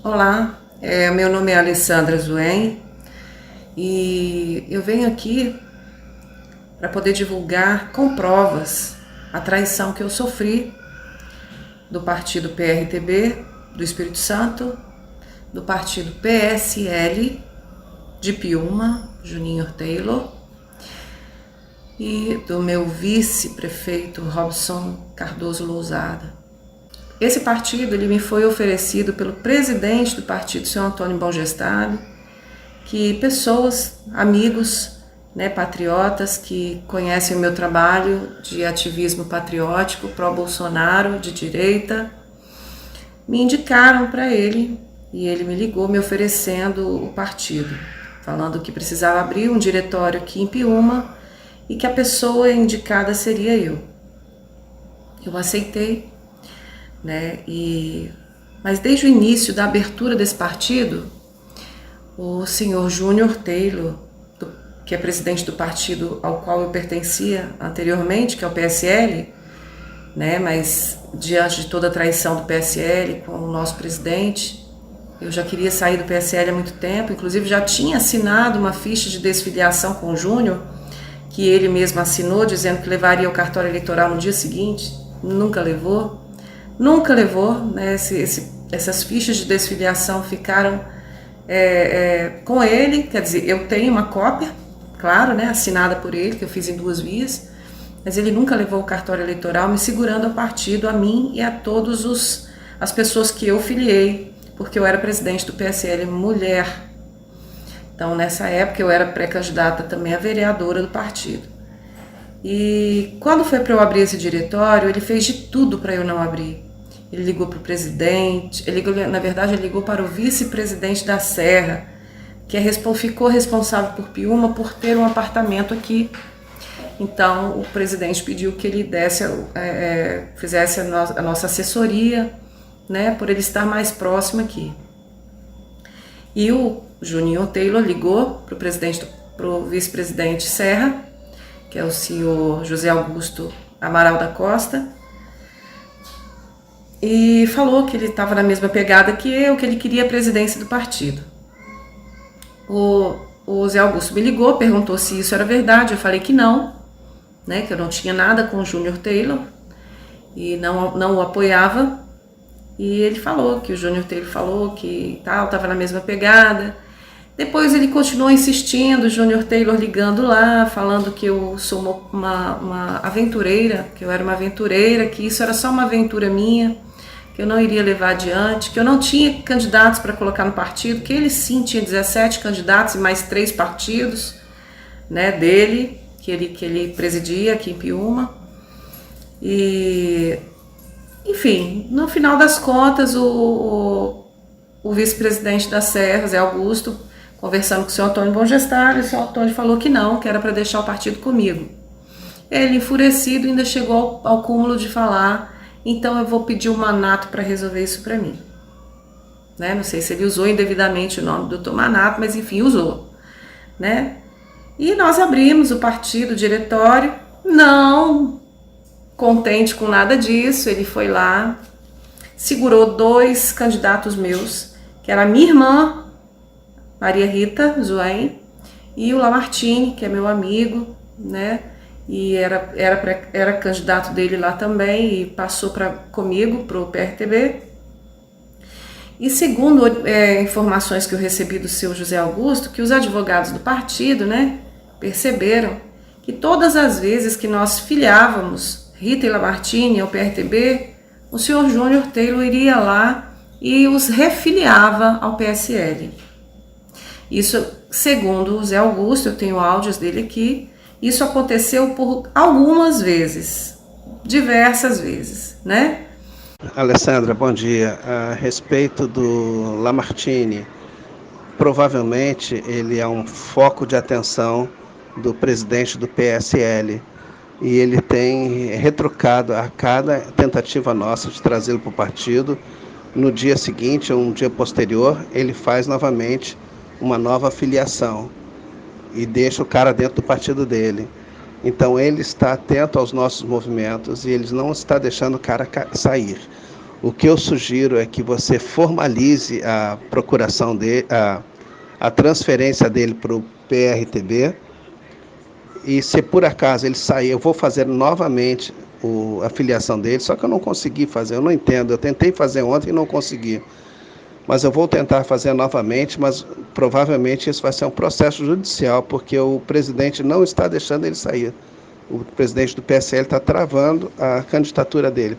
Olá, meu nome é Alessandra Zuen e eu venho aqui para poder divulgar com provas a traição que eu sofri do partido PRTB do Espírito Santo, do partido PSL de Piúma, Juninho Taylor, e do meu vice-prefeito Robson Cardoso Lousada. Esse partido ele me foi oferecido pelo presidente do partido, senhor Antônio Bom Gestado, que pessoas, amigos, patriotas que conhecem o meu trabalho de ativismo patriótico, pró-Bolsonaro, de direita, me indicaram para ele e ele me ligou me oferecendo o partido, falando que precisava abrir um diretório aqui em Piúma e que a pessoa indicada seria eu. Eu aceitei. Mas desde o início da abertura desse partido, o senhor Júnior Taylor, que é presidente do partido ao qual eu pertencia anteriormente, que é o PSL, mas diante de toda a traição do PSL com o nosso presidente, eu já queria sair do PSL há muito tempo, inclusive já tinha assinado uma ficha de desfiliação com o Júnior, que ele mesmo assinou, dizendo que levaria o cartório eleitoral no dia seguinte, nunca levou, essas fichas de desfiliação ficaram com ele, quer dizer, eu tenho uma cópia, claro, assinada por ele, que eu fiz em 2 vias, mas ele nunca levou o cartório eleitoral, me segurando ao partido, a mim e a todas as pessoas que eu filiei, porque eu era presidente do PSL mulher. Então, nessa época, eu era pré-candidata também a vereadora do partido. E quando foi para eu abrir esse diretório, ele fez de tudo para eu não abrir. Ele ligou para o presidente, ele ligou para o vice-presidente da Serra, que ficou responsável por Piúma por ter um apartamento aqui. Então o presidente pediu que ele fizesse a nossa assessoria, por ele estar mais próximo aqui. E o Juninho Taylor ligou para o vice-presidente Serra, que é o senhor José Augusto Amaral da Costa, e falou que ele estava na mesma pegada que eu, que ele queria a presidência do partido. O Zé Augusto me ligou, perguntou se isso era verdade, eu falei que não, que eu não tinha nada com o Júnior Taylor e não o apoiava, e ele falou que o Júnior Taylor falou que estava na mesma pegada. Depois ele continuou insistindo, o Júnior Taylor ligando lá, falando que eu sou uma aventureira, que eu era uma aventureira, que isso era só uma aventura minha, que eu não iria levar adiante, que eu não tinha candidatos para colocar no partido, que ele sim tinha 17 candidatos e mais 3 partidos dele, que ele presidia aqui em Piúma. E, enfim, no final das contas, o vice-presidente da Serra, Zé Augusto, conversando com o senhor Antônio Bom Gestado, o senhor Antônio falou que não, que era para deixar o partido comigo. Ele, enfurecido, ainda chegou ao cúmulo de falar: então eu vou pedir o Manato para resolver isso para mim. Não sei se ele usou indevidamente o nome do Dr. Manato, mas enfim, usou. E nós abrimos o partido, o diretório, não contente com nada disso, ele foi lá, segurou 2 candidatos meus, que era a minha irmã, Maria Rita Zuen, e o Lamartine, que é meu amigo, e era candidato dele lá também, e passou comigo para o PRTB. E segundo informações que eu recebi do seu José Augusto, que os advogados do partido perceberam que todas as vezes que nós filiávamos Rita e Lamartine ao PRTB, o senhor Júnior Taylor iria lá e os refiliava ao PSL. Isso, segundo o Zé Augusto, eu tenho áudios dele aqui, isso aconteceu por algumas vezes, diversas vezes, Alessandra, bom dia. A respeito do Lamartine, provavelmente ele é um foco de atenção do presidente do PSL e ele tem retrucado a cada tentativa nossa de trazê-lo para o partido. No dia seguinte, ou um dia posterior, ele faz novamente uma nova filiação e deixa o cara dentro do partido dele. Então ele está atento aos nossos movimentos e ele não está deixando o cara sair. O que eu sugiro é que você formalize a procuração dele, a transferência dele para o PRTB, e se por acaso ele sair, eu vou fazer novamente a filiação dele, só que eu não consegui fazer, eu não entendo, eu tentei fazer ontem e não consegui, mas eu vou tentar fazer novamente, mas provavelmente isso vai ser um processo judicial, porque o presidente não está deixando ele sair. O presidente do PSL está travando a candidatura dele,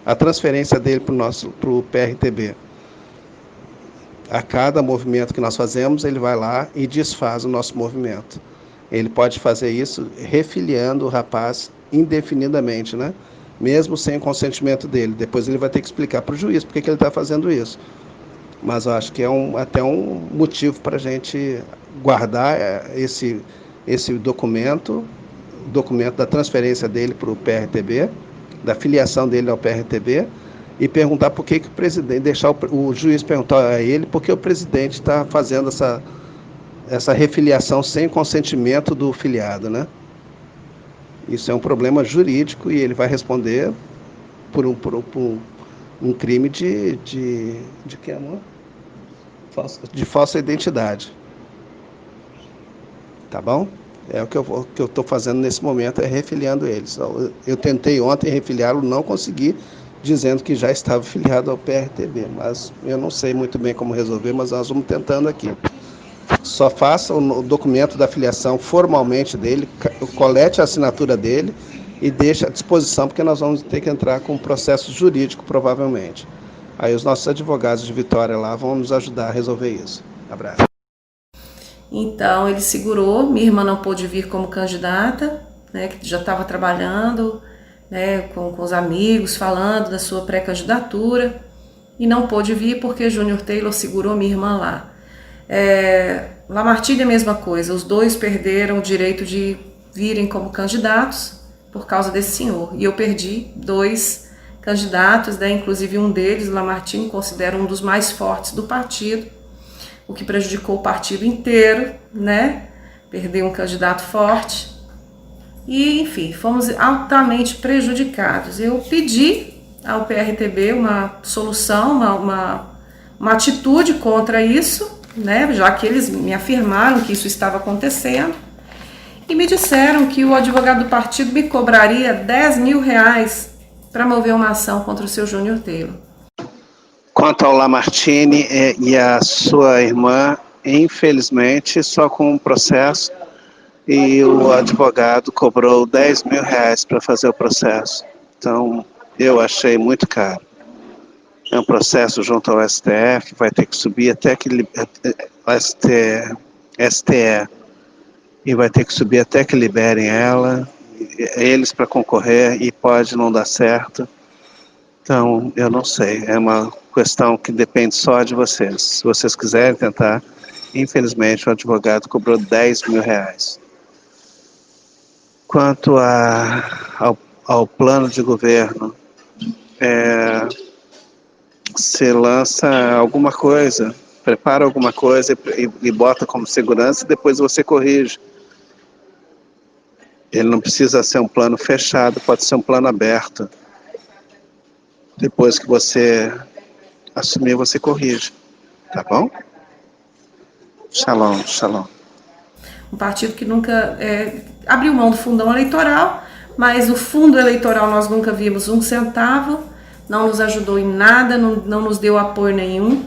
a transferência dele para o PRTB. A cada movimento que nós fazemos, ele vai lá e desfaz o nosso movimento. Ele pode fazer isso refiliando o rapaz indefinidamente, né? Mesmo sem o consentimento dele. Depois ele vai ter que explicar para o juiz por que ele está fazendo isso. Mas eu acho que é até um motivo para a gente guardar esse documento da transferência dele para o PRTB, da filiação dele ao PRTB, e perguntar por que o presidente, deixar o juiz perguntar a ele por que o presidente está fazendo essa refiliação sem consentimento do filiado, né? Isso é um problema jurídico e ele vai responder por um crime de que, amor? De falsa identidade. Tá bom? É o que eu estou fazendo nesse momento, é refiliando eles. Eu tentei ontem refiliá-lo, não consegui, dizendo que já estava filiado ao PRTB, mas eu não sei muito bem como resolver, mas nós vamos tentando aqui. Só faça o documento da filiação formalmente dele, colete a assinatura dele e deixe à disposição, porque nós vamos ter que entrar com um processo jurídico, provavelmente. Aí os nossos advogados de Vitória lá vão nos ajudar a resolver isso. Abraço. Então ele segurou, minha irmã não pôde vir como candidata, né, que já estava trabalhando, né, com os amigos, falando da sua pré-candidatura, e não pôde vir porque Júnior Taylor segurou minha irmã lá. Lamartine é a mesma coisa, os dois perderam o direito de virem como candidatos por causa desse senhor, e eu perdi 2 candidatos, né, inclusive um deles, Lamartine, considero um dos mais fortes do partido, o que prejudicou o partido inteiro, né, perdeu um candidato forte, e enfim, fomos altamente prejudicados. Eu pedi ao PRTB uma solução, uma atitude contra isso, né, já que eles me afirmaram que isso estava acontecendo, e me disseram que o advogado do partido me cobraria R$10.000 para mover uma ação contra o seu Júnior Taylor. Quanto ao Lamartine e a sua irmã, infelizmente, só com um processo, e o advogado cobrou R$10.000 para fazer o processo. Então, eu achei muito caro. É um processo junto ao STF, vai ter que subir até que STE, e vai ter que subir até que liberem eles para concorrer, e pode não dar certo. Então, eu não sei, é uma questão que depende só de vocês. Se vocês quiserem tentar, infelizmente o advogado cobrou R$10.000. Quanto ao plano de governo, você lança alguma coisa, prepara alguma coisa e bota como segurança, e depois você corrige. Ele não precisa ser um plano fechado, pode ser um plano aberto. Depois que você assumir, você corrige. Tá bom? Shalom, shalom. Um partido que nunca abriu mão do fundão eleitoral, mas o fundo eleitoral nós nunca vimos um centavo, não nos ajudou em nada, não nos deu apoio nenhum,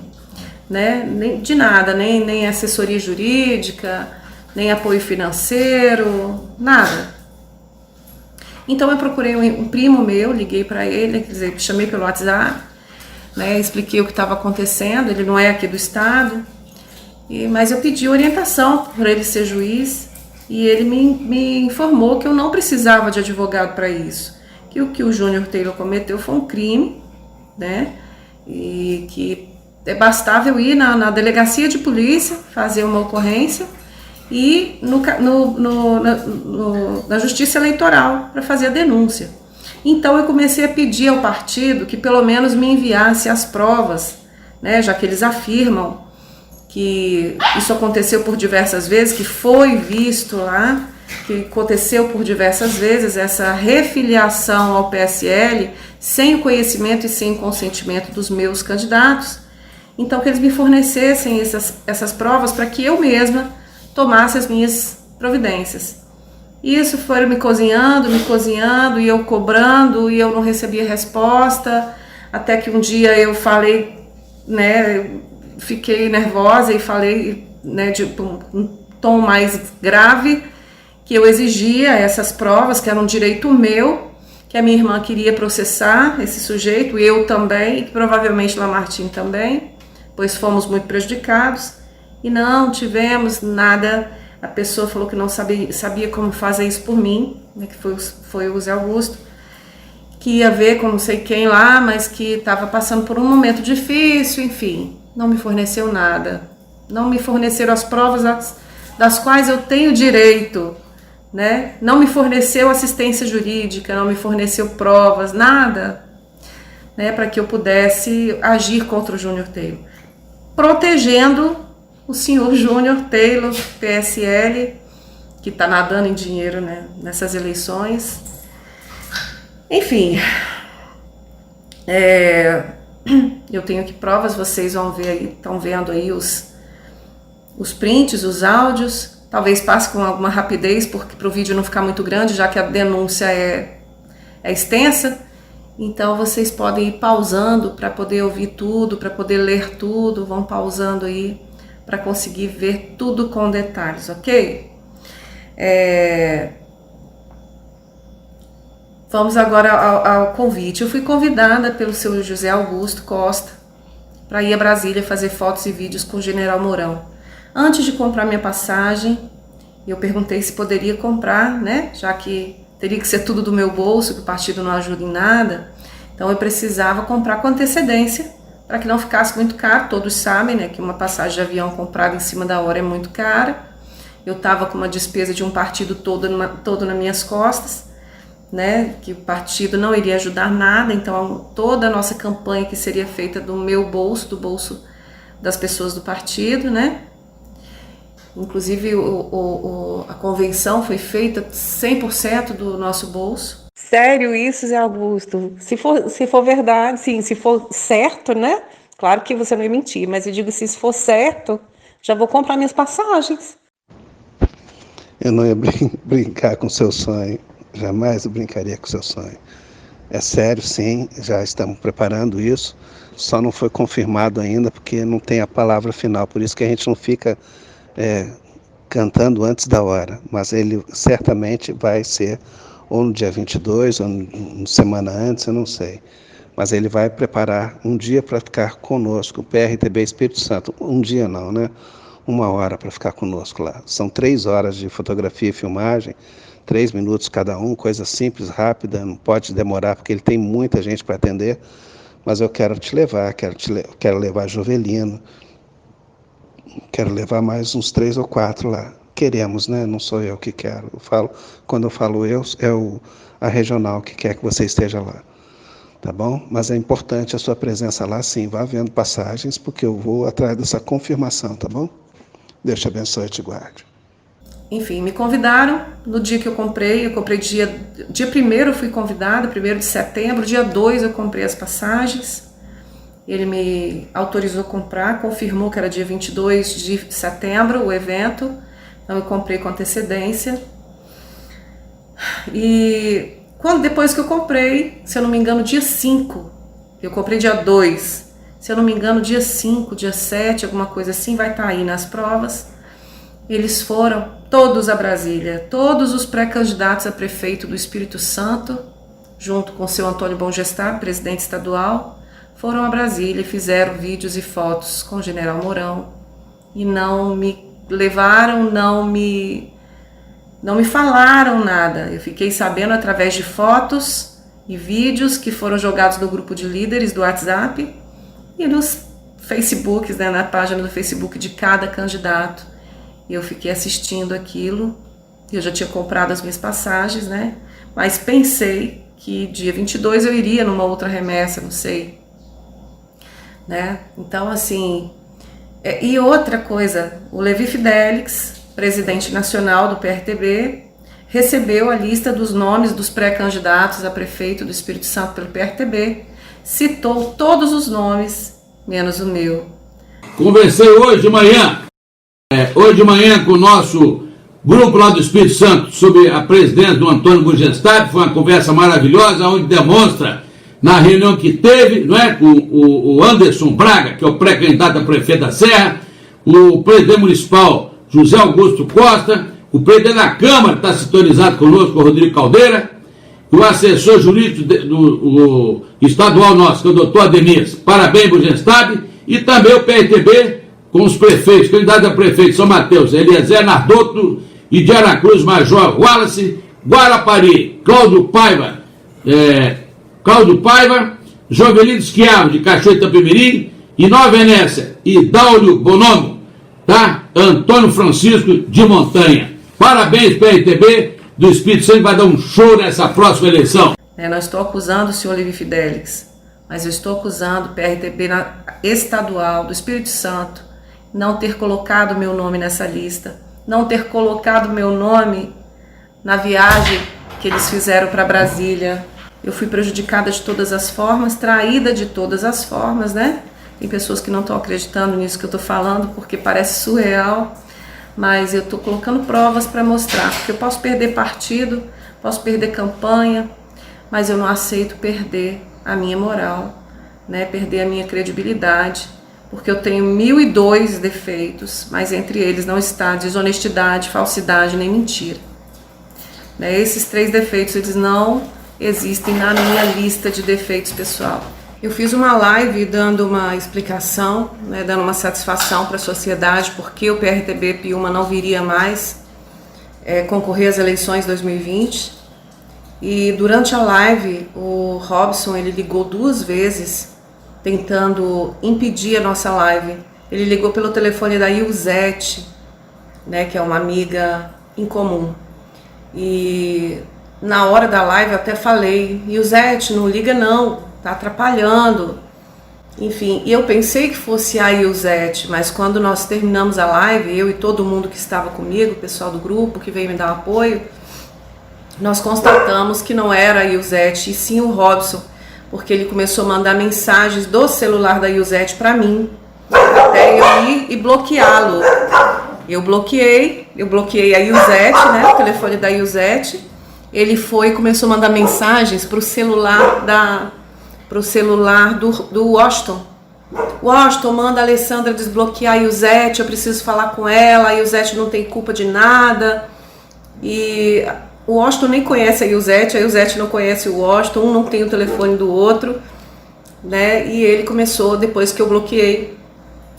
né? Nem de nada, nem assessoria jurídica, nem apoio financeiro, nada. Então eu procurei um primo meu, liguei para ele, quer dizer, chamei pelo WhatsApp, né, expliquei o que estava acontecendo, ele não é aqui do estado, mas eu pedi orientação para ele ser juiz, e ele me informou que eu não precisava de advogado para isso, que o que o Júnior Taylor cometeu foi um crime, né, e que bastava eu ir na delegacia de polícia, fazer uma ocorrência, e na justiça eleitoral para fazer a denúncia. Então eu comecei a pedir ao partido que pelo menos me enviasse as provas, né, já que eles afirmam que isso aconteceu por diversas vezes, que foi visto lá, que aconteceu por diversas vezes, essa refiliação ao PSL, sem o conhecimento e sem o consentimento dos meus candidatos. Então, que eles me fornecessem essas provas para que eu mesma tomasse as minhas providências. Isso foi me cozinhando, e eu cobrando, e eu não recebia resposta, até que um dia eu falei, né, eu fiquei nervosa e falei, né, de um tom mais grave, que eu exigia essas provas, que era um direito meu, que a minha irmã queria processar esse sujeito, eu também, e provavelmente Lamartine também, pois fomos muito prejudicados, e não tivemos nada. A pessoa falou que não sabia como fazer isso por mim, né, que foi o Zé Augusto, que ia ver com não sei quem lá, mas que estava passando por um momento difícil, enfim, não me forneceu nada. Não me forneceram as provas das quais eu tenho direito, né? Não me forneceu assistência jurídica, não me forneceu provas, nada, né, para que eu pudesse agir contra o Júnior Taylor, protegendo o senhor Júnior Taylor, PSL, que está nadando em dinheiro, né, nessas eleições. Enfim, eu tenho aqui provas, vocês vão ver aí, estão vendo aí os prints, os áudios. Talvez passe com alguma rapidez, porque para o vídeo não ficar muito grande, já que a denúncia é extensa. Então vocês podem ir pausando para poder ouvir tudo, para poder ler tudo. Vão pausando aí para conseguir ver tudo com detalhes, ok? Vamos agora ao convite. Eu fui convidada pelo seu José Augusto Costa para ir a Brasília fazer fotos e vídeos com o General Mourão. Antes de comprar minha passagem, eu perguntei se poderia comprar, né? Já que teria que ser tudo do meu bolso, que o partido não ajuda em nada. Então eu precisava comprar com antecedência, para que não ficasse muito caro. Todos sabem, né, que uma passagem de avião comprada em cima da hora é muito cara. Eu estava com uma despesa de um partido todo nas minhas costas, né, que o partido não iria ajudar nada. Então toda a nossa campanha que seria feita do meu bolso, do bolso das pessoas do partido, né? Inclusive a convenção foi feita 100% do nosso bolso. Sério isso, Zé Augusto? Se for verdade, sim, se for certo, né? Claro que você não ia mentir, mas eu digo, se isso for certo, já vou comprar minhas passagens. Eu não ia brincar com seu sonho, jamais eu brincaria com seu sonho. É sério, sim, já estamos preparando isso, só não foi confirmado ainda porque não tem a palavra final, por isso que a gente não fica cantando antes da hora, mas ele certamente vai ser ou no dia 22, ou uma semana antes, eu não sei. Mas ele vai preparar um dia para ficar conosco, o PRTB Espírito Santo. Um dia não, né? 1 hora para ficar conosco lá. São 3 horas de fotografia e filmagem, 3 minutos cada um, coisa simples, rápida, não pode demorar, porque ele tem muita gente para atender. Mas eu quero te levar, quero levar Jovelino, quero levar mais uns 3 ou 4 lá. Queremos, né? Não sou eu que quero. Quando eu falo eu, a regional que quer que você esteja lá. Tá bom? Mas é importante a sua presença lá, sim. Vá vendo passagens, porque eu vou atrás dessa confirmação, tá bom? Deus te abençoe e te guarde. Enfim, me convidaram no dia que eu comprei dia 1º eu fui convidada, 1º de setembro, dia 2 eu comprei as passagens. Ele me autorizou a comprar, confirmou que era dia 22 de setembro o evento, então eu comprei com antecedência. E depois que eu comprei, se eu não me engano, dia 5, eu comprei dia 2, se eu não me engano, dia 5, dia 7, alguma coisa assim, vai estar aí nas provas. Eles foram todos a Brasília, todos os pré-candidatos a prefeito do Espírito Santo, junto com o seu Antônio Bom Gestar, presidente estadual, foram a Brasília e fizeram vídeos e fotos com o General Mourão e não me levaram, não me falaram nada. Eu fiquei sabendo através de fotos e vídeos que foram jogados no grupo de líderes do WhatsApp e nos Facebooks, né, na página do Facebook de cada candidato. Eu fiquei assistindo aquilo, eu já tinha comprado as minhas passagens, né? Mas pensei que dia 22 eu iria numa outra remessa, não sei, né? Então, assim, e outra coisa, o Levi Fidelix, presidente nacional do PRTB, recebeu a lista dos nomes dos pré-candidatos a prefeito do Espírito Santo pelo PRTB, citou todos os nomes, menos o meu. Conversei hoje de manhã com o nosso grupo lá do Espírito Santo sobre a presidência do Antônio Burgestabi. Foi uma conversa maravilhosa, onde demonstra, na reunião que teve, não é, com o Anderson Braga, que é o pré-candidato a prefeito da Serra, o presidente municipal José Augusto Costa, o presidente da Câmara está sintonizado conosco, o Rodrigo Caldeira, o assessor jurídico do estadual nosso, que é o doutor Ademir. Parabéns, Burgestabi, e também o PRTB com os prefeitos, candidatos a prefeito de São Mateus, Eliezer Nardotto e de Aracruz, Major Wallace, Guarapari, Cláudio Paiva, Jovelino Schiavo, de Cachoeira de Itapemirim, e Nova Venécia, e Daulio Bonomo, tá? Antônio Francisco de Montanha. Parabéns, PRTB do Espírito Santo, vai dar um show nessa próxima eleição. Não estou acusando o senhor Levi Fidelix, mas eu estou acusando o PRTB estadual do Espírito Santo não ter colocado meu nome nessa lista, não ter colocado meu nome na viagem que eles fizeram para Brasília. Eu fui prejudicada de todas as formas, traída de todas as formas, né? Tem pessoas que não estão acreditando nisso que eu estou falando, porque parece surreal, mas eu estou colocando provas para mostrar, porque eu posso perder partido, posso perder campanha, mas eu não aceito perder a minha moral, né? Perder a minha credibilidade, porque eu tenho 1002 defeitos, mas entre eles não está desonestidade, falsidade nem mentira. Né? Esses 3 defeitos, eles não existem na minha lista de defeitos pessoal. Eu fiz uma live dando uma explicação, né, dando uma satisfação para a sociedade, porque o PRTB Piúma não viria mais concorrer às eleições 2020. E durante a live, o Robson, ele ligou 2 vezes tentando impedir a nossa live. Ele ligou pelo telefone da Ilzete, né, que é uma amiga em comum. E na hora da live eu até falei, Ilzete, não liga não, tá atrapalhando. Enfim, e eu pensei que fosse a Ilzete, mas quando nós terminamos a live, eu e todo mundo que estava comigo, o pessoal do grupo que veio me dar apoio, nós constatamos que não era a Ilzete, e sim o Robson, porque ele começou a mandar mensagens do celular da Ilzete para mim, até eu ir e bloqueá-lo. Eu bloqueei a Ilzete, né, o telefone da Ilzete. Ele foi e começou a mandar mensagens para o celular do Washington. Washington, manda a Alessandra desbloquear a Ilzete, eu preciso falar com ela, a Ilzete não tem culpa de nada. E o Washington nem conhece a Ilzete não conhece o Washington, um não tem o telefone do outro, né? E ele começou, depois que eu bloqueei,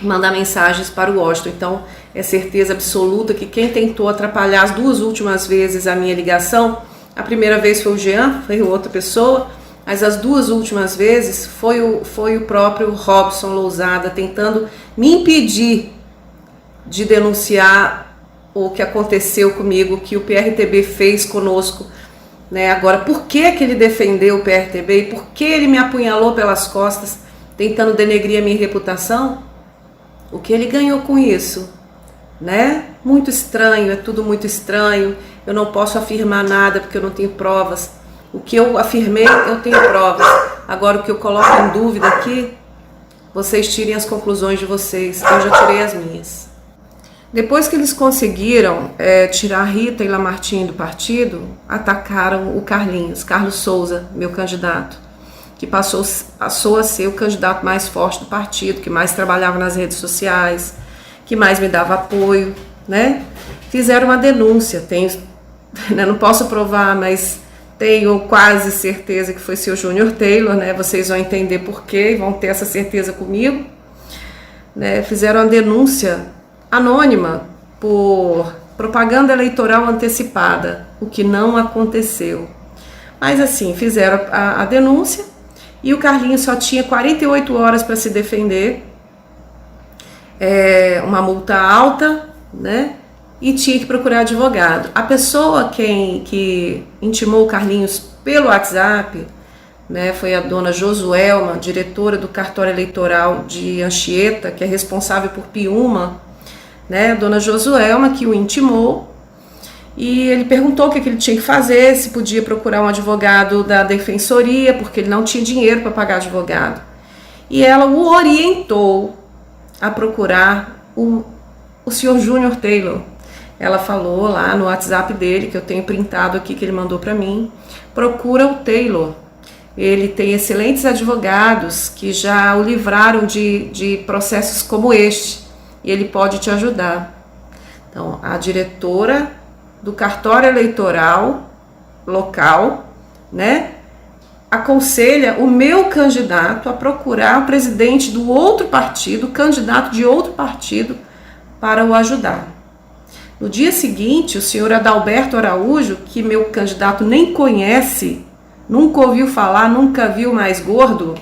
mandar mensagens para o Washington. Então, é certeza absoluta que quem tentou atrapalhar as 2 últimas vezes a minha ligação, a primeira vez foi o Jean, foi outra pessoa, mas as 2 últimas vezes foi o próprio Robson Lousada tentando me impedir de denunciar o que aconteceu comigo, que o PRTB fez conosco, né? Agora, por que ele defendeu o PRTB e por que ele me apunhalou pelas costas, tentando denegrir a minha reputação? O que ele ganhou com isso? Né? Muito estranho, é tudo muito estranho. Eu não posso afirmar nada porque eu não tenho provas. O que eu afirmei, eu tenho provas. Agora, o que eu coloco em dúvida aqui, vocês tirem as conclusões de vocês. Eu já tirei as minhas. Depois que eles conseguiram tirar a Rita e Lamartine do partido, atacaram o Carlos Souza, meu candidato, que passou a ser o candidato mais forte do partido, que mais trabalhava nas redes sociais, que mais me dava apoio, né? Fizeram uma denúncia, não posso provar, mas tenho quase certeza que foi seu Júnior Taylor, né? Vocês vão entender por quê e vão ter essa certeza comigo, né? Fizeram uma denúncia anônima por propaganda eleitoral antecipada, o que não aconteceu. Mas assim, fizeram a denúncia e o Carlinhos só tinha 48 horas para se defender, uma multa alta, né? E tinha que procurar advogado. A pessoa que intimou o Carlinhos pelo WhatsApp, né, foi a dona Josuelma, diretora do cartório eleitoral de Anchieta, que é responsável por Piúma, né, dona Josuelma, que o intimou, E ele perguntou o que ele tinha que fazer, se podia procurar um advogado da defensoria, porque ele não tinha dinheiro para pagar advogado. E ela o orientou a procurar o senhor Júnior Taylor. Ela falou lá no WhatsApp dele, que eu tenho printado aqui, que ele mandou para mim, procura o Taylor. Ele tem excelentes advogados que já o livraram de processos como este, e ele pode te ajudar. Então, a diretora do cartório eleitoral local, né, aconselha o meu candidato a procurar o presidente do outro partido, candidato de outro partido, para o ajudar. No dia seguinte, o senhor Adalberto Araújo, que meu candidato nem conhece, nunca ouviu falar, nunca viu mais gordo,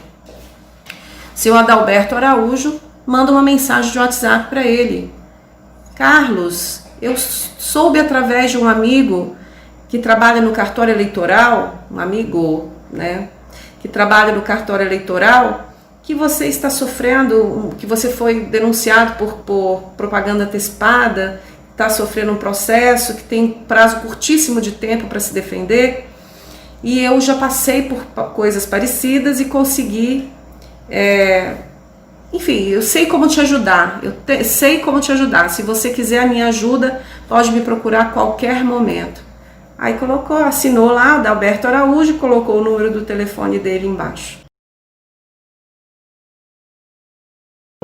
senhor Adalberto Araújo manda uma mensagem de WhatsApp para ele. Carlos, eu soube através de um amigo que trabalha no cartório eleitoral, um amigo, né, que trabalha no cartório eleitoral, que você está sofrendo, que você foi denunciado por propaganda antecipada, está sofrendo um processo, que tem prazo curtíssimo de tempo para se defender, e eu já passei por coisas parecidas e consegui, enfim, eu sei como te ajudar, sei como te ajudar, se você quiser a minha ajuda, pode me procurar a qualquer momento. Aí assinou lá, o Adalberto Araújo, colocou o número do telefone dele embaixo.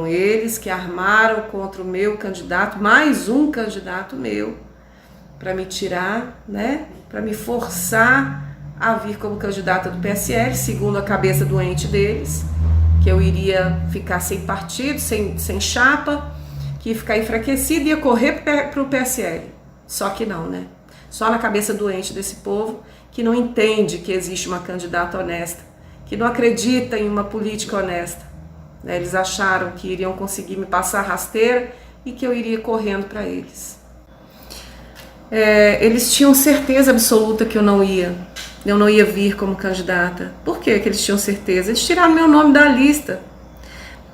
Eles que armaram contra o meu candidato, mais um candidato meu, para me tirar, né, para me forçar a vir como candidata do PSL, segundo a cabeça doente deles, que eu iria ficar sem partido, sem chapa, que ia ficar enfraquecido e ia correr para o PSL. Só que não, né? Só na cabeça doente desse povo que não entende que existe uma candidata honesta, que não acredita em uma política honesta. Eles acharam que iriam conseguir me passar rasteira e que eu iria correndo para eles. Eles tinham certeza absoluta que eu não ia vir como candidata. Por que eles tinham certeza? Eles tiraram meu nome da lista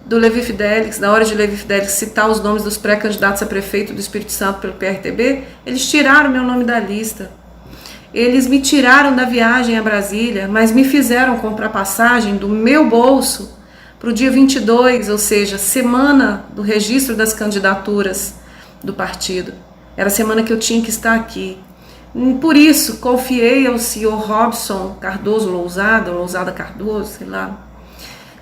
do Levi Fidelix. Na hora de Levi Fidelix citar os nomes dos pré-candidatos a prefeito do Espírito Santo pelo PRTB, eles tiraram meu nome da lista. Eles me tiraram da viagem a Brasília, mas me fizeram comprar passagem do meu bolso para o dia 22, ou seja, semana do registro das candidaturas do partido. Era a semana que eu tinha que estar aqui. Por isso, confiei ao senhor Robson Cardoso Lousada Cardoso, sei lá.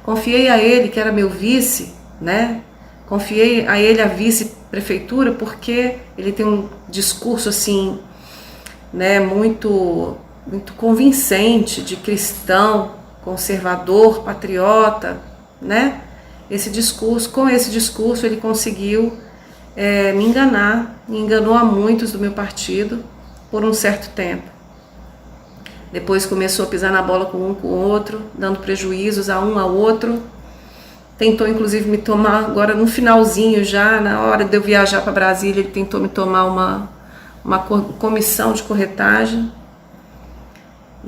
Confiei a ele, que era meu vice, né? Confiei a ele a vice-prefeitura, porque ele tem um discurso, assim, né, muito convincente, de cristão, conservador, patriota, né? Com esse discurso ele conseguiu me enganou a muitos do meu partido por um certo tempo. Depois começou a pisar na bola com um com o outro, dando prejuízos a um ao outro. Tentou inclusive me tomar, agora no finalzinho já, na hora de eu viajar para Brasília, ele tentou me tomar uma comissão de corretagem.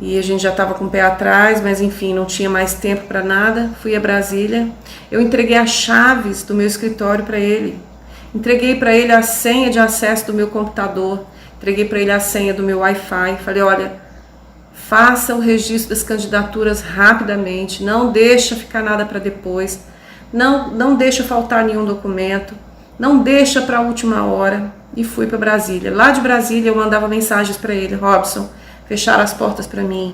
E a gente já estava com o pé atrás, mas enfim, não tinha mais tempo para nada. Fui a Brasília, eu entreguei as chaves do meu escritório para ele. Entreguei para ele a senha de acesso do meu computador. Entreguei para ele a senha do meu Wi-Fi. Falei, olha, faça o registro das candidaturas rapidamente. Não deixa ficar nada para depois. Não deixa faltar nenhum documento. Não deixa para a última hora. E fui para Brasília. Lá de Brasília eu mandava mensagens para ele. Robson, fecharam as portas para mim.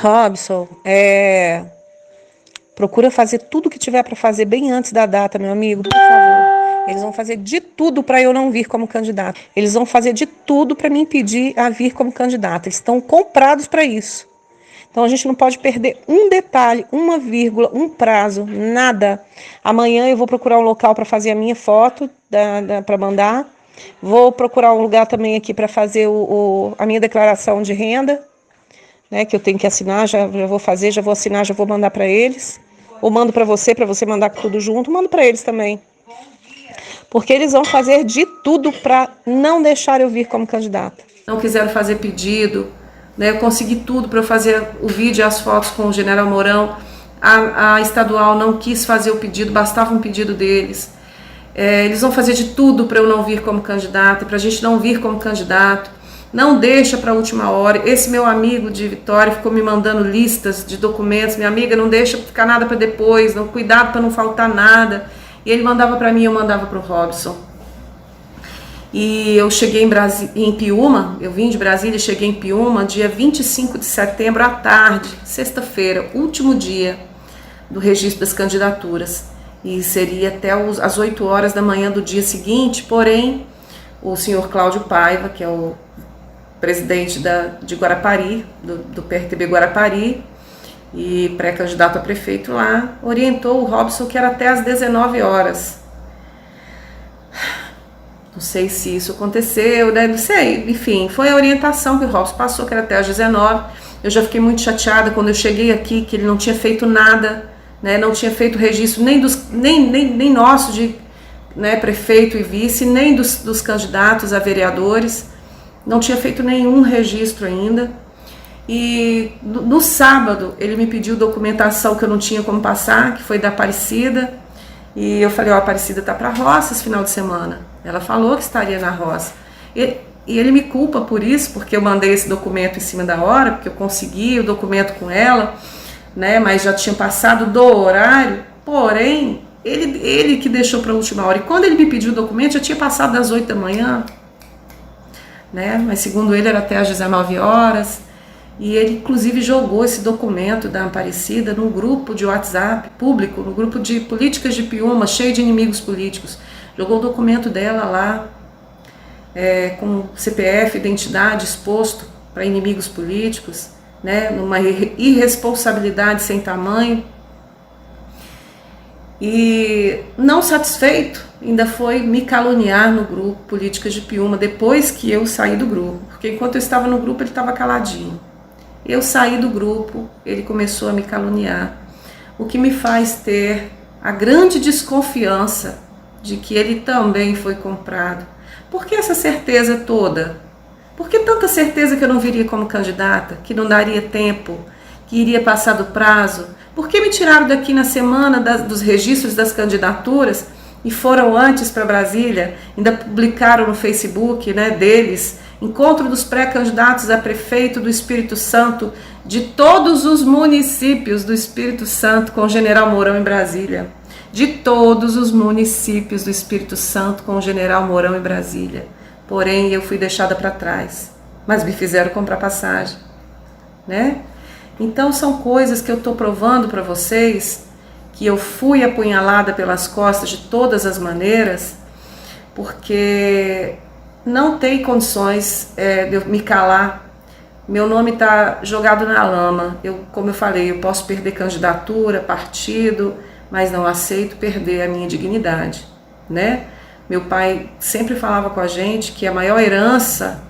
Robson, procura fazer tudo o que tiver para fazer bem antes da data, meu amigo, por favor. Eles vão fazer de tudo para eu não vir como candidato. Eles vão fazer de tudo para me impedir a vir como candidato. Eles estão comprados para isso. Então a gente não pode perder um detalhe, uma vírgula, um prazo, nada. Amanhã eu vou procurar um local para fazer a minha foto para mandar. Vou procurar um lugar também aqui para fazer a minha declaração de renda, né, que eu tenho que assinar, já vou fazer, já vou assinar, já vou mandar para eles. Ou mando para você mandar tudo junto, mando para eles também. Porque eles vão fazer de tudo para não deixar eu vir como candidata. Não quiseram fazer pedido, né? Eu consegui tudo para eu fazer o vídeo e as fotos com o General Mourão. A estadual não quis fazer o pedido, bastava um pedido deles. Eles vão fazer de tudo para eu não vir como candidata, para a gente não vir como candidato. não deixa para a última hora. Esse meu amigo de Vitória ficou me mandando listas de documentos, minha amiga, não deixa ficar nada para depois, não, cuidado para não faltar nada. E ele mandava para mim, eu mandava para o Robson. E eu cheguei em Piúma, eu vim de Brasília, cheguei em Piúma dia 25 de setembro à tarde, sexta-feira, último dia do registro das candidaturas. E seria até as 8 horas da manhã do dia seguinte, porém, o senhor Cláudio Paiva, que é o presidente de Guarapari, do PRTB Guarapari, e pré-candidato a prefeito lá, orientou o Robson que era até às 19 horas. Não sei se isso aconteceu, né? Não sei, enfim, foi a orientação que o Robson passou, que era até às 19. Eu já fiquei muito chateada quando eu cheguei aqui, que ele não tinha feito nada, né? Não tinha feito registro nem nosso de, né, prefeito e vice, nem dos candidatos a vereadores, não tinha feito nenhum registro ainda. E no sábado ele me pediu documentação que eu não tinha como passar, que foi da Aparecida, e eu falei, ó, a Aparecida tá para roça esse final de semana. Ela falou que estaria na roça. E ele me culpa por isso, porque eu mandei esse documento em cima da hora, porque eu consegui o documento com ela, né, mas já tinha passado do horário, porém, ele que deixou para a última hora. E quando ele me pediu o documento, já tinha passado das 8 da manhã, né, mas segundo ele era até às 19 horas. E ele, inclusive, jogou esse documento da Aparecida num grupo de WhatsApp público, no grupo de políticas de Piúma, cheio de inimigos políticos. Jogou o documento dela lá, com CPF, identidade exposto para inimigos políticos, né, numa irresponsabilidade sem tamanho. E não satisfeito, ainda foi me caluniar no grupo Políticas de Piúma, depois que eu saí do grupo. Porque enquanto eu estava no grupo, ele estava caladinho. Eu saí do grupo, ele começou a me caluniar, o que me faz ter a grande desconfiança de que ele também foi comprado. Por que essa certeza toda? Por que tanta certeza que eu não viria como candidata, que não daria tempo, que iria passar do prazo? Por que me tiraram daqui na semana dos registros das candidaturas e foram antes para Brasília? Ainda publicaram no Facebook, né, deles, encontro dos pré-candidatos a prefeito do Espírito Santo, de todos os municípios do Espírito Santo com o General Mourão em Brasília. De todos os municípios do Espírito Santo com o General Mourão em Brasília. Porém, eu fui deixada para trás, mas me fizeram comprar passagem, né? Então, são coisas que eu estou provando para vocês, que eu fui apunhalada pelas costas de todas as maneiras, porque não tem condições de eu me calar. Meu nome está jogado na lama. Como eu falei, eu posso perder candidatura, partido, mas não aceito perder a minha dignidade, né? Meu pai sempre falava com a gente que a maior herança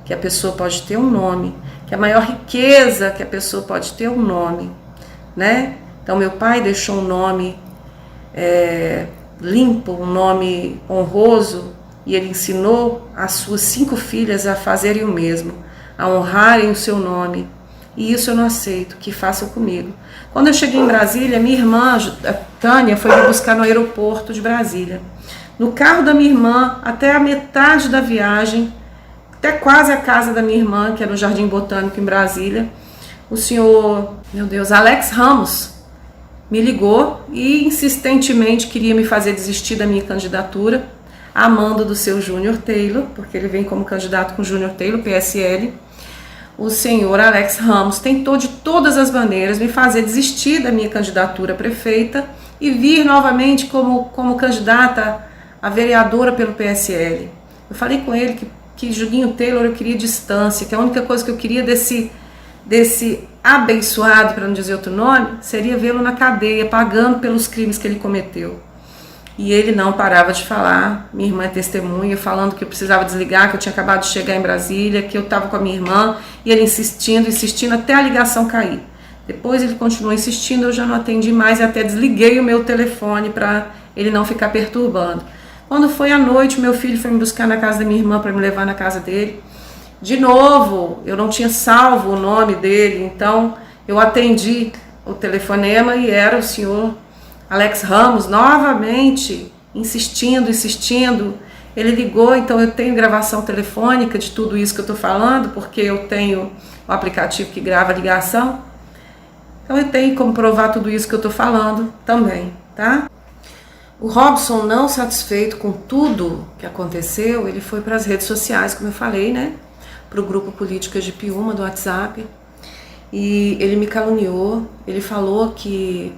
que a pessoa pode ter é um nome, que a maior riqueza que a pessoa pode ter é um nome, né? Então meu pai deixou um nome limpo, um nome honroso, e ele ensinou as suas 5 filhas a fazerem o mesmo, a honrarem o seu nome. E isso eu não aceito, que façam comigo. Quando eu cheguei em Brasília, minha irmã, a Tânia, foi me buscar no aeroporto de Brasília. No carro da minha irmã, até a metade da viagem, até quase a casa da minha irmã, que é no Jardim Botânico em Brasília, o senhor, meu Deus, Alex Ramos, me ligou e insistentemente queria me fazer desistir da minha candidatura, a mando do seu Júnior Taylor, porque ele vem como candidato com Júnior Taylor, PSL. O senhor Alex Ramos tentou de todas as maneiras me fazer desistir da minha candidatura a prefeita e vir novamente como candidata a vereadora pelo PSL. Eu falei com ele que Juninho Taylor eu queria distância, que a única coisa que eu queria desse abençoado, para não dizer outro nome, seria vê-lo na cadeia, pagando pelos crimes que ele cometeu. E ele não parava de falar, minha irmã é testemunha, falando que eu precisava desligar, que eu tinha acabado de chegar em Brasília, que eu estava com a minha irmã, e ele insistindo até a ligação cair. Depois ele continuou insistindo, eu já não atendi mais e até desliguei o meu telefone para ele não ficar perturbando. Quando foi à noite, meu filho foi me buscar na casa da minha irmã para me levar na casa dele. De novo, eu não tinha salvo o nome dele, então eu atendi o telefonema e era o senhor Alex Ramos novamente insistindo. Ele ligou, então eu tenho gravação telefônica de tudo isso que eu estou falando, porque eu tenho o aplicativo que grava a ligação. Então eu tenho como provar tudo isso que eu estou falando também, tá? O Robson, não satisfeito com tudo que aconteceu, ele foi para as redes sociais, como eu falei, né? Para o grupo Políticas de Piúma do WhatsApp. E ele me caluniou, ele falou que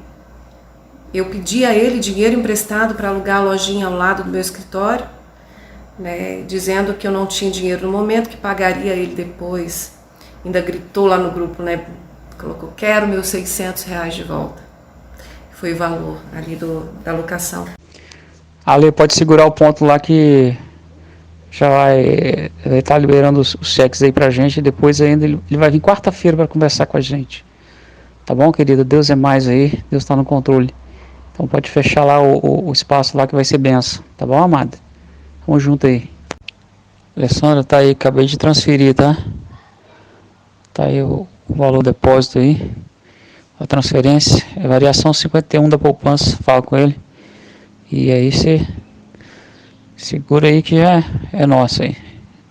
eu pedi a ele dinheiro emprestado para alugar a lojinha ao lado do meu escritório, né? Dizendo que eu não tinha dinheiro no momento, que pagaria ele depois. Ainda gritou lá no grupo, né? Colocou, quero meus R$600 de volta. Foi o valor ali da locação. Ale, pode segurar o ponto lá que já vai estar liberando os cheques aí pra gente. E depois ainda ele vai vir quarta-feira para conversar com a gente. Tá bom, querido? Deus é mais aí, Deus está no controle. Então pode fechar lá o espaço lá que vai ser benção. Tá bom, amada? Vamos junto aí. Alessandra, tá aí, acabei de transferir, tá? Tá aí o valor do depósito aí. A transferência é variação 51 da poupança, fala com ele. E aí você segura aí que já é nosso aí.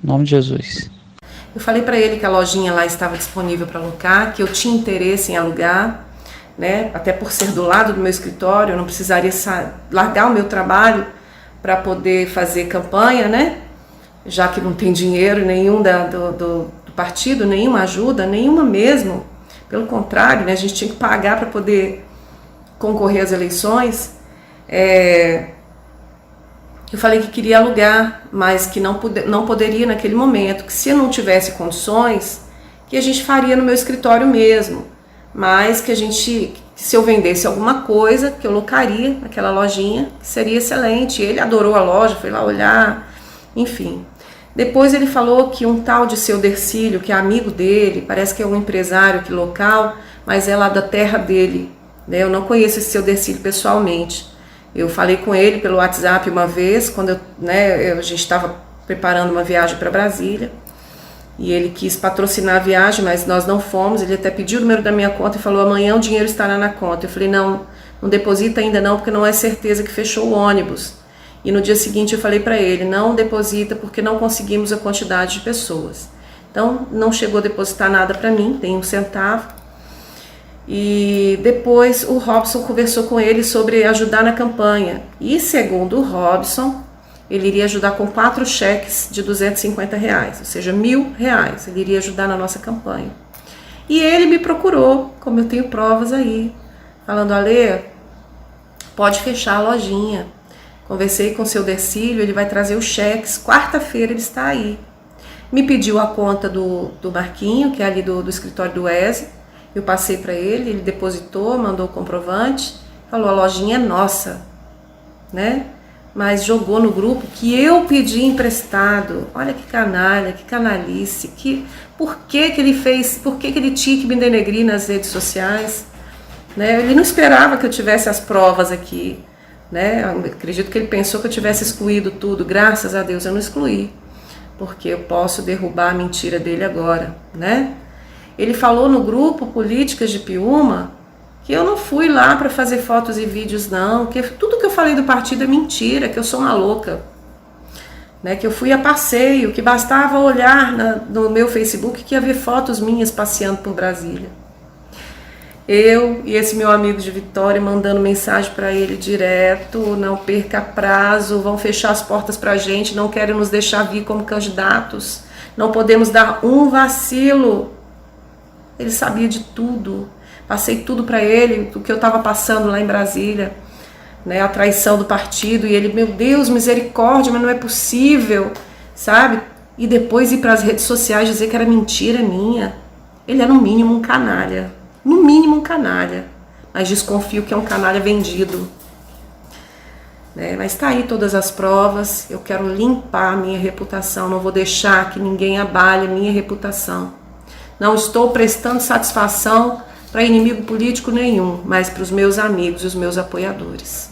Em nome de Jesus. Eu falei para ele que a lojinha lá estava disponível para alugar, que eu tinha interesse em alugar, né? Até por ser do lado do meu escritório, eu não precisaria largar o meu trabalho para poder fazer campanha, né? Já que não tem dinheiro nenhum do partido, nenhuma ajuda, nenhuma mesmo. Pelo contrário, né, a gente tinha que pagar para poder concorrer às eleições. Eu falei que queria alugar, mas que não poderia naquele momento, que se eu não tivesse condições, que a gente faria no meu escritório mesmo, mas que se eu vendesse alguma coisa, que eu locaria naquela lojinha, que seria excelente. Ele adorou a loja, foi lá olhar, enfim. Depois ele falou que um tal de seu Dercílio, que é amigo dele, parece que é um empresário aqui local, mas é lá da terra dele, né? Eu não conheço esse seu Dercílio pessoalmente. Eu falei com ele pelo WhatsApp uma vez, quando a gente estava preparando uma viagem para Brasília, e ele quis patrocinar a viagem, mas nós não fomos. Ele até pediu o número da minha conta e falou, amanhã o dinheiro estará na conta. Eu falei, não deposita ainda não, porque não é certeza que fechou o ônibus. E no dia seguinte eu falei para ele, não deposita porque não conseguimos a quantidade de pessoas. Então não chegou a depositar nada para mim, nem um centavo. E depois o Robson conversou com ele sobre ajudar na campanha. E segundo o Robson, ele iria ajudar com 4 cheques de R$250, ou seja, R$1.000. Ele iria ajudar na nossa campanha. E ele me procurou, como eu tenho provas aí, falando, Ale, pode fechar a lojinha. Conversei com o seu Dercílio, ele vai trazer os cheques, quarta-feira ele está aí. Me pediu a conta do Marquinho, que é ali do escritório do Wesley. Eu passei para ele depositou, mandou o comprovante, falou, a lojinha é nossa, né? Mas jogou no grupo que eu pedi emprestado. Olha que canalha, que canalice, por que ele tinha que me denegrir nas redes sociais? Né? Ele não esperava que eu tivesse as provas aqui. Né? Eu acredito que ele pensou que eu tivesse excluído tudo. Graças a Deus eu não excluí, porque eu posso derrubar a mentira dele agora, né? Ele falou no grupo Políticas de Piúma que eu não fui lá para fazer fotos e vídeos não, que tudo que eu falei do partido é mentira, que eu sou uma louca, né? Que eu fui a passeio, que bastava olhar no meu Facebook que ia ver fotos minhas passeando por Brasília. Eu e esse meu amigo de Vitória mandando mensagem para ele direto, não perca prazo, vão fechar as portas para a gente, não querem nos deixar vir como candidatos, não podemos dar um vacilo. Ele sabia de tudo, passei tudo para ele, do que eu estava passando lá em Brasília, né, a traição do partido, e ele, meu Deus, misericórdia, mas não é possível, sabe? E depois ir para as redes sociais dizer que era mentira minha. Ele é no mínimo um canalha. No mínimo um canalha, mas desconfio que é um canalha vendido. Né? Mas está aí todas as provas, eu quero limpar a minha reputação, não vou deixar que ninguém abale a minha reputação. Não estou prestando satisfação para inimigo político nenhum, mas para os meus amigos e os meus apoiadores.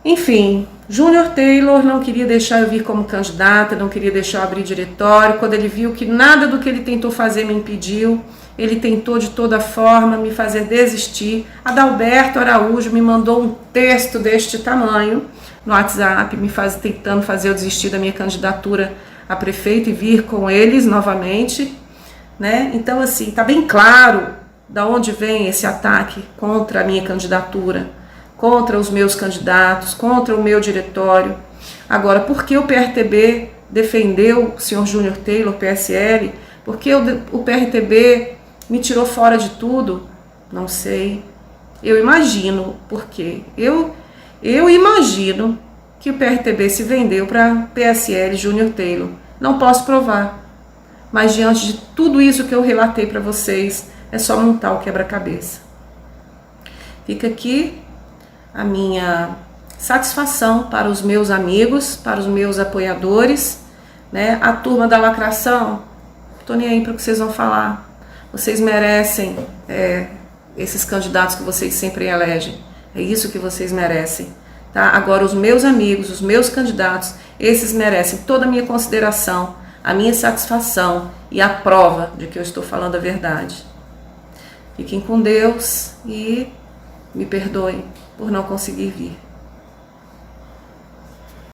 Enfim, Júnior Taylor não queria deixar eu vir como candidata, não queria deixar eu abrir diretório. Quando ele viu que nada do que ele tentou fazer me impediu, ele tentou de toda forma me fazer desistir. Adalberto Araújo me mandou um texto deste tamanho, no WhatsApp, tentando fazer eu desistir da minha candidatura a prefeito e vir com eles novamente, né? Então, assim, tá bem claro da onde vem esse ataque contra a minha candidatura, contra os meus candidatos, contra o meu diretório. Agora, por que o PRTB defendeu o senhor Júnior Taylor, PSL? Por que o PRTB me tirou fora de tudo? Não sei. Eu imagino por quê. Eu imagino que o PRTB se vendeu para PSL Júnior Taylor. Não posso provar. Mas diante de tudo isso que eu relatei para vocês, é só montar o quebra-cabeça. Fica aqui a minha satisfação para os meus amigos, para os meus apoiadores, né? A turma da lacração, tô nem aí para o que vocês vão falar. Vocês merecem esses candidatos que vocês sempre elegem. É isso que vocês merecem. Tá? Agora, os meus amigos, os meus candidatos, esses merecem toda a minha consideração, a minha satisfação e a prova de que eu estou falando a verdade. Fiquem com Deus e me perdoem por não conseguir vir.